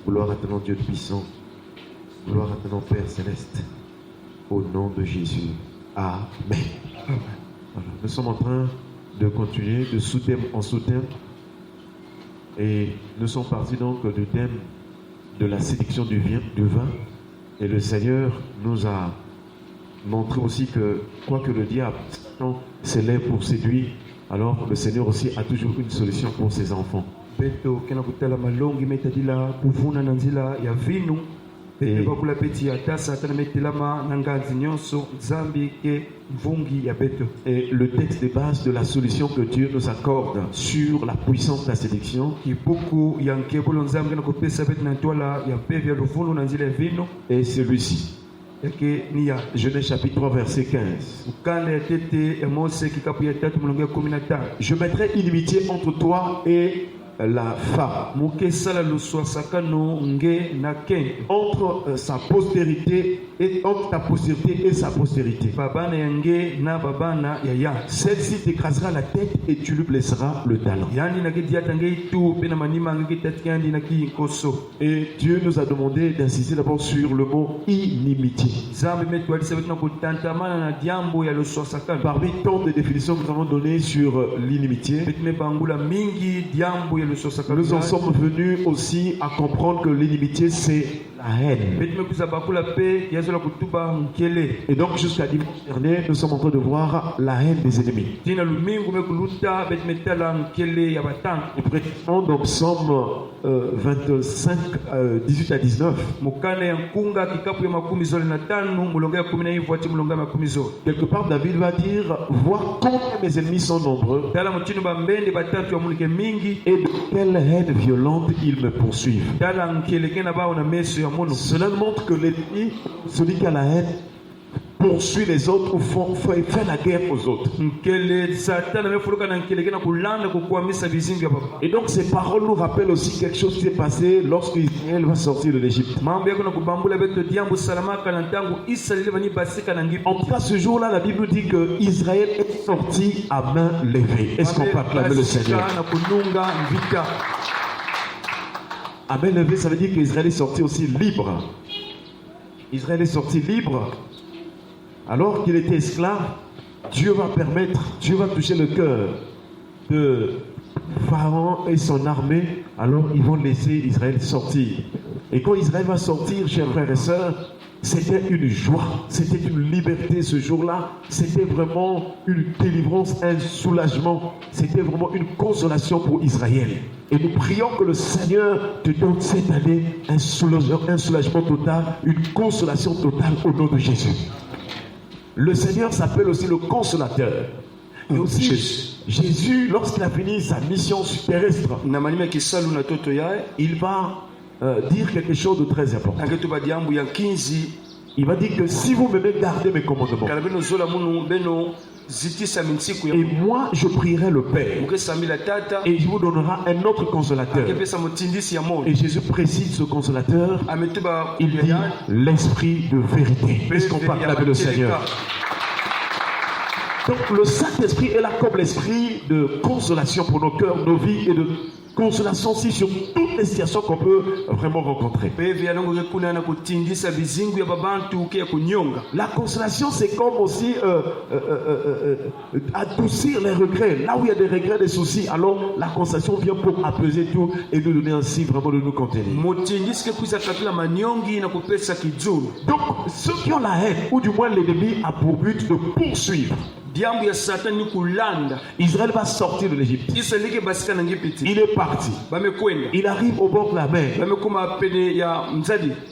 Gloire à ton nom, Dieu puissant. Gloire à ton nom, Père céleste. Au nom de Jésus. Amen. Voilà. Nous sommes en train de continuer de sous-thème en sous-thème. Et nous sommes partis donc du thème de la séduction du vin. Et le Seigneur nous a montré aussi que, quoique le diable s'élève pour séduire, alors le Seigneur aussi a toujours une solution pour ses enfants. Et le texte de base de la solution que Dieu nous accorde sur la puissance de la séduction est celui-ci. Genèse chapitre 3 verset 15. Je mettrai inimitié entre toi et la femme, entre sa postérité et entre ta postérité et sa postérité. Celle-ci t'écrasera la tête et tu lui blesseras le talon. Et Dieu nous a demandé d'insister d'abord sur le mot inimitié. Parmi tant de définitions que nous avons données sur l'inimitié, nous en sommes venus aussi à comprendre que l'inimitié c'est la haine. Et donc jusqu'à dimanche dernier, nous sommes en train de voir la haine des ennemis. Et précisément dans Psaume 25, 18 à 19. Quelque part David va dire, vois combien mes ennemis sont nombreux et de quelle haine violente ils me poursuivent. Cela montre que l'ennemi, celui qui a la haine, poursuit les autres ou fait la guerre aux autres. Et donc ces paroles nous rappellent aussi quelque chose qui s'est passé lorsqu'Israël va sortir de l'Égypte. En tout cas, ce jour-là, la Bible dit que Israël est sorti à main levée. Est-ce qu'on peut acclamer le Seigneur? À main levée, ça veut dire qu'Israël est sorti aussi libre. Israël est sorti libre. Alors qu'il était esclave, Dieu va toucher le cœur de Pharaon et son armée. Alors ils vont laisser Israël sortir. Et quand Israël va sortir, chers frères et sœurs, c'était une joie, c'était une liberté ce jour-là. C'était vraiment une délivrance, un soulagement. C'était vraiment une consolation pour Israël. Et nous prions que le Seigneur te donne cette année un soulagement total, une consolation totale au nom de Jésus. Le Seigneur s'appelle aussi le consolateur. Et aussi, Jésus, lorsqu'il a fini sa mission terrestre, il va dire quelque chose de très important. Il va dire que si vous m'aimez, gardez mes commandements. Et moi, je prierai le Père. Et il vous donnera un autre consolateur. Et Jésus précise ce consolateur. Il dit l'esprit de vérité. Est-ce qu'on peut acclamer le Seigneur? Donc le Saint-Esprit est là comme l'esprit de consolation pour nos cœurs, nos vies et de consolation aussi sur toutes les situations qu'on peut vraiment rencontrer. La consolation, c'est comme aussi adoucir les regrets. Là où il y a des regrets, des soucis, alors la consolation vient pour apaiser tout et nous donner ainsi vraiment de nous contenir. Donc, ceux qui ont la haine, ou du moins l'ennemi, a pour but de poursuivre. Israël va sortir de l'Égypte. Il est parti. Il arrive au bord de la mer.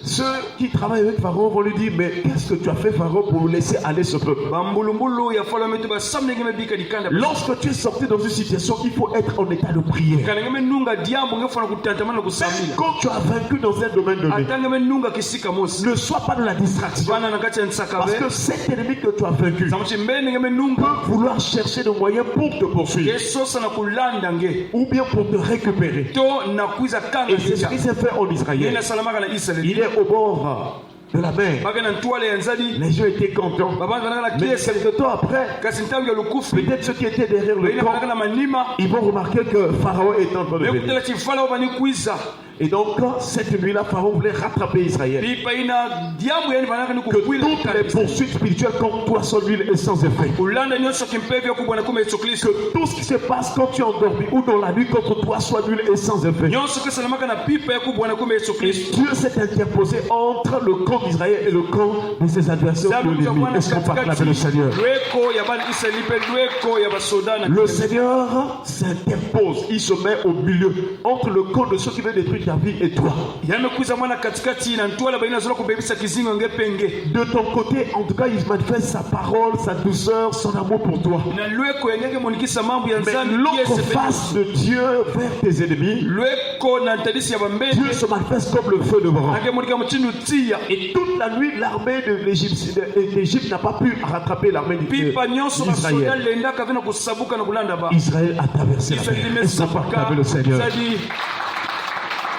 Ceux qui travaillent avec Pharaon vont lui dire, mais qu'est-ce que tu as fait, Pharaon, pour nous laisser aller ce peuple? Lorsque tu es sorti dans une situation, il faut être en état de prière. Quand tu as vaincu dans un domaine donné, ne sois pas dans la distraction. Parce que cet ennemi que tu as vaincu peut vouloir chercher des moyens pour te poursuivre ou bien pour te récupérer. Et c'est ce qui s'est fait en Israël. Il est au bord de la mer. Les gens étaient contents. Mais quelques temps après, peut-être ceux qui étaient derrière le camp, ils vont remarquer que Pharaon est en train de venir. Et donc, cette nuit-là, Pharaon voulait rattraper Israël. Que toutes les poursuites spirituelles contre toi soient nulles et sans effet. Que tout ce qui se passe quand tu es endormi ou dans la nuit contre toi soit nul et sans effet. Et Dieu s'est interposé entre le camp d'Israël et le camp de ses adversaires de l'ennemi. Est-ce qu'on peut acclamer le Seigneur? Le Seigneur s'interpose, il se met au milieu entre le camp de ceux qui veulent détruire ta vie et toi. De ton côté, en tout cas, il manifeste sa parole, sa douceur, son amour pour toi. Mais l'autre face de Dieu vers tes ennemis, Dieu se manifeste comme le feu de bras. Et toute la nuit, l'armée de l'Égypte n'a pas pu rattraper l'armée d'Israël. Israël a traversé la mer. Est-ce qu'on peut acclamer le Seigneur?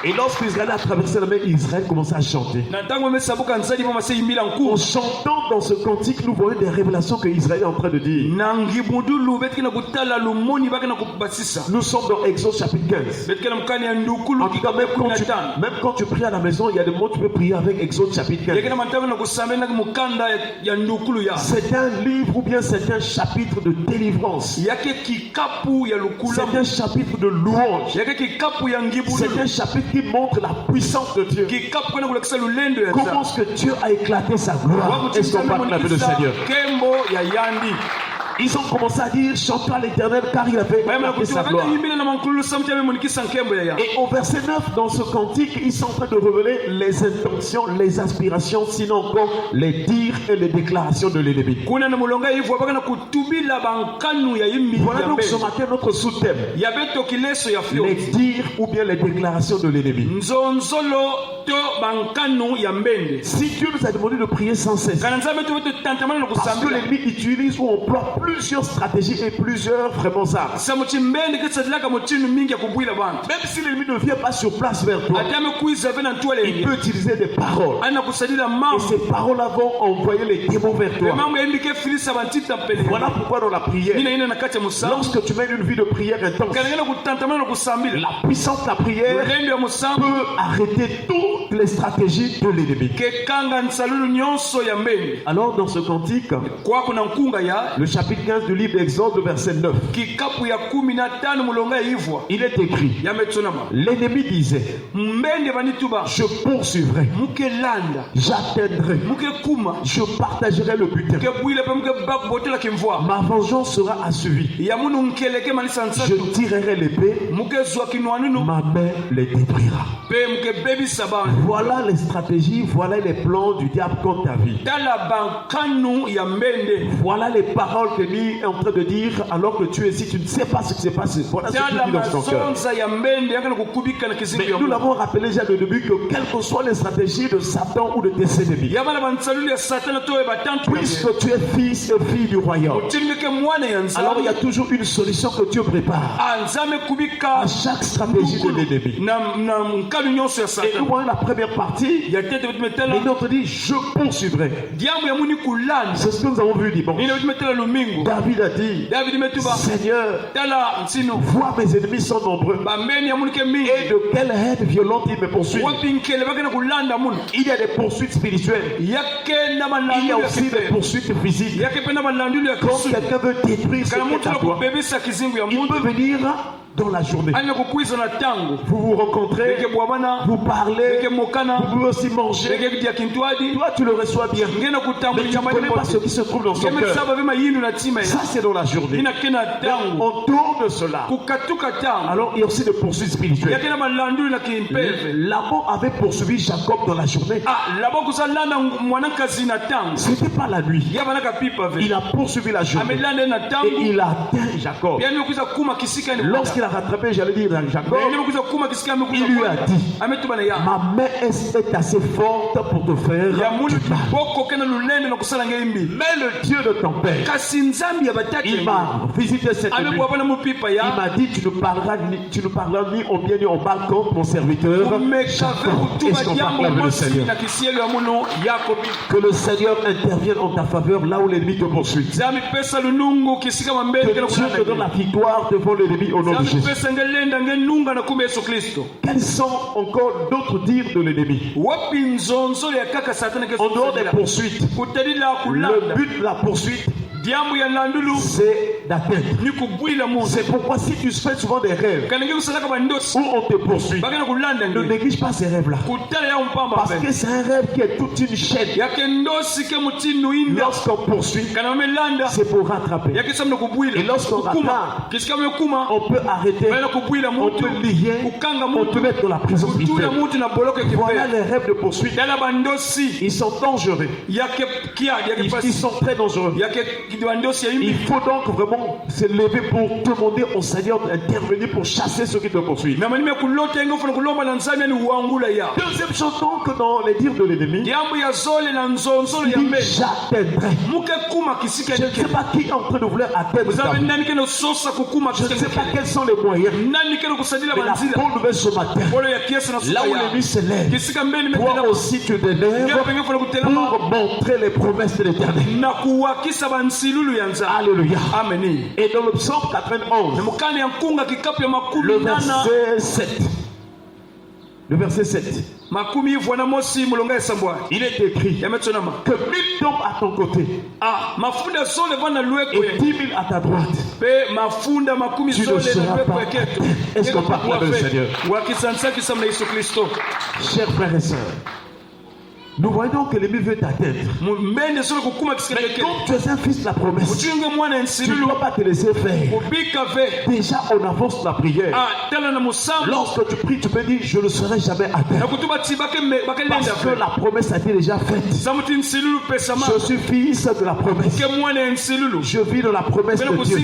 Et lorsqu'Israël a traversé la mer, Israël commençait à chanter. En chantant dans ce cantique, nous voyons des révélations que Israël est en train de dire. Nous sommes dans Exode chapitre 15. En tout cas, même quand tu pries à la maison, il y a des mots que tu peux prier avec Exode chapitre 15. C'est un livre ou bien c'est un chapitre de délivrance. C'est un chapitre de louange. C'est un chapitre qui montre la puissance de Dieu. Comment est-ce que Dieu a éclaté sa gloire? Est-ce qu'on peut acclamer le Seigneur? Ils ont commencé à dire chantons à l'Éternel car il a fait éclater sa gloire. Et au verset 9 dans ce cantique, ils sont en train de révéler les intentions, les aspirations, sinon encore les dires et les déclarations de l'ennemi. Voilà donc ce matin notre sous-thème. Les dires ou bien les déclarations de l'ennemi. Si Dieu nous a demandé de prier sans cesse, parce que l'ennemi utilise ou emploie plusieurs stratégies et plusieurs vraiment ça. Même si l'ennemi ne vient pas sur place vers toi, il peut utiliser des paroles. Et ces paroles-là vont envoyer les démons vers toi. Voilà pourquoi dans la prière, lorsque tu mènes une vie de prière intense, la puissance de la prière peut arrêter toutes les stratégies de l'ennemi. Alors dans ce cantique, le chapitre 15 du livre d'Exode, le verset 9, il est écrit, l'ennemi disait, je poursuivrai, j'atteindrai, je partagerai le butin, ma vengeance sera assouvie, je tirerai l'épée, ma main les détruira. Voilà les stratégies, voilà les plans du diable contre ta vie. Voilà les paroles que lui est en train de dire alors que tu es ici, tu ne sais pas ce qui s'est passé. Voilà ce qu'il dit dans son cœur. Mais nous l'avons rappelé déjà au début que quelles que soient les stratégies de Satan ou de tes ennemis, puisque tu es fils et fille du royaume, alors il y a toujours une solution que Dieu prépare à chaque stratégie de l'ennemi. Et nous voyons la première partie, mais l'autre dit je poursuivrai. C'est ce que nous avons vu dimanche. David a dit, Seigneur, vois mes ennemis sont nombreux et de quelle haine violente ils me poursuivent. Il y a des poursuites spirituelles, il y a aussi des poursuites physiques. Quand quelqu'un veut détruire ce qui est à toi, il peut venir dans la journée. Vous vous rencontrez, vous parlez, vous pouvez aussi manger. Toi, tu le reçois bien, mais tu ne connais pas ce qui se trouve dans son cœur. Ça, c'est dans la journée. Autour de cela, alors il y a aussi des poursuites spirituelles. Laban avait poursuivi Jacob dans la journée. Ce n'était pas la nuit. Il a poursuivi la journée et il a atteint Jacob. Lorsqu'il a rattrapé, j'allais dire Jacob, il lui a dit, ma main est assez forte pour te faire du mal. Mais le Dieu de ton père, il m'a visité cette nuit. Il m'a dit, tu ne parleras ni au bien ni au mal contre mon serviteur Jacob. Est-ce qu'on parle avec le Seigneur? Que le Seigneur intervienne en ta faveur là où l'ennemi te poursuit. Que Dieu te donne la victoire devant l'ennemi au nom de Jésus. Jésus. Quels sont encore d'autres dires de l'ennemi? En dehors des poursuites, le but de la poursuite, c'est d'atteindre. C'est pourquoi si tu fais souvent des rêves où on te poursuit, ne néglige pas ces rêves-là. Parce que c'est un rêve qui est toute une chaîne. Lorsqu'on poursuit, c'est pour rattraper. Et lorsqu'on rattrape, on peut arrêter, on peut lier, on peut mettre dans la prison spirituelle. Voilà les rêves de poursuite. Ils sont dangereux. Ils sont très dangereux. Il faut donc vraiment se lever pour demander au Seigneur d'intervenir pour chasser ceux qui te poursuivent. Deuxième chose donc dans les dires de l'ennemi, il dit j'atteindrai. Je ne sais pas qui est en train de vouloir atteindre ta vie. Je ne sais pas quels sont les moyens. Mais la bonne nouvelle ce matin, là où l'ennemi se lève, toi aussi tu te lèves pour montrer les promesses de l'Éternel. Alléluia. Amen. Et dans le psaume 91, le verset 7. Le verset 7. Il est écrit que 1000 tombent à ton côté et 10 000 à ta droite. Tu ne seras pas atteint. Est-ce qu'on peut acclamer le Seigneur? Chers frères et sœurs, nous voyons que l'ennemi veut t'atteindre. Mais comme tu es un fils de la promesse, tu ne dois pas te laisser faire. Déjà on avance la prière. Lorsque tu pries, tu peux dire je ne serai jamais atteint. Parce que la promesse a été déjà faite. Je suis fils de la promesse. Je vis dans la promesse de Dieu.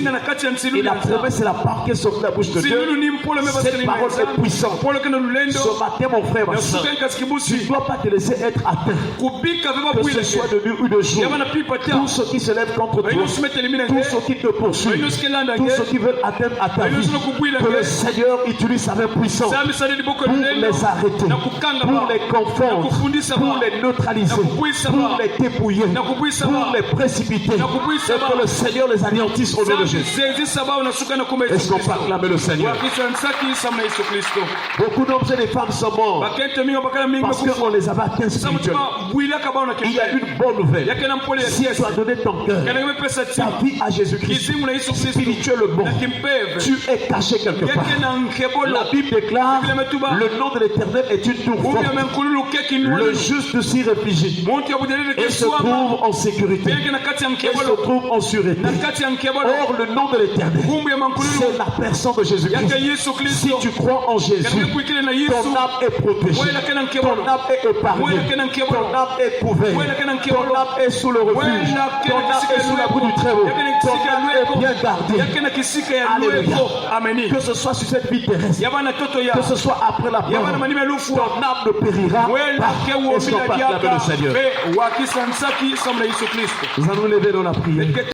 Et la promesse est la parole qui sort de la bouche de Dieu. Cette parole est puissante. Ce matin mon frère, ma soeur, tu ne dois pas te laisser être atteint. Que ce soit de nuit ou de jour, tous ceux qui se lèvent contre toi, tous ceux qui te poursuivent, tous ceux qui veulent atteindre à ta vie, que le Seigneur utilise sa main puissante pour les arrêter, pour les confondre, pour les neutraliser, pour les dépouiller, pour les précipiter, et que le Seigneur les anéantisse au nom de Jésus. Est-ce qu'on peut acclamer le Seigneur? Beaucoup d'hommes et de femmes sont morts parce qu'on les avait atteints spirituellement. Il y a une bonne nouvelle. Si tu as donné ton cœur, ta vie à Jésus-Christ, spirituellement, tu es caché quelque part. La Bible déclare le nom de l'Éternel est une tour forte. Le juste s'y réfugie et se trouve en sécurité et se trouve en sûreté. Or, le nom de l'Éternel, c'est la personne de Jésus-Christ. Si tu crois en Jésus, ton âme est protégée, ton âme est épargnée, ton âme est couverte, ton âme est sous le refuge, ton âme est sous l'abri du Très-Haut, ton âme est bien gardée. Alléluia. Amen. Que ce soit sur cette vie terrestre, que ce soit après la mort, ton âme ne périra pas. Est-ce qu'on peut acclamer le Seigneur? Nous allons lever dans la prière.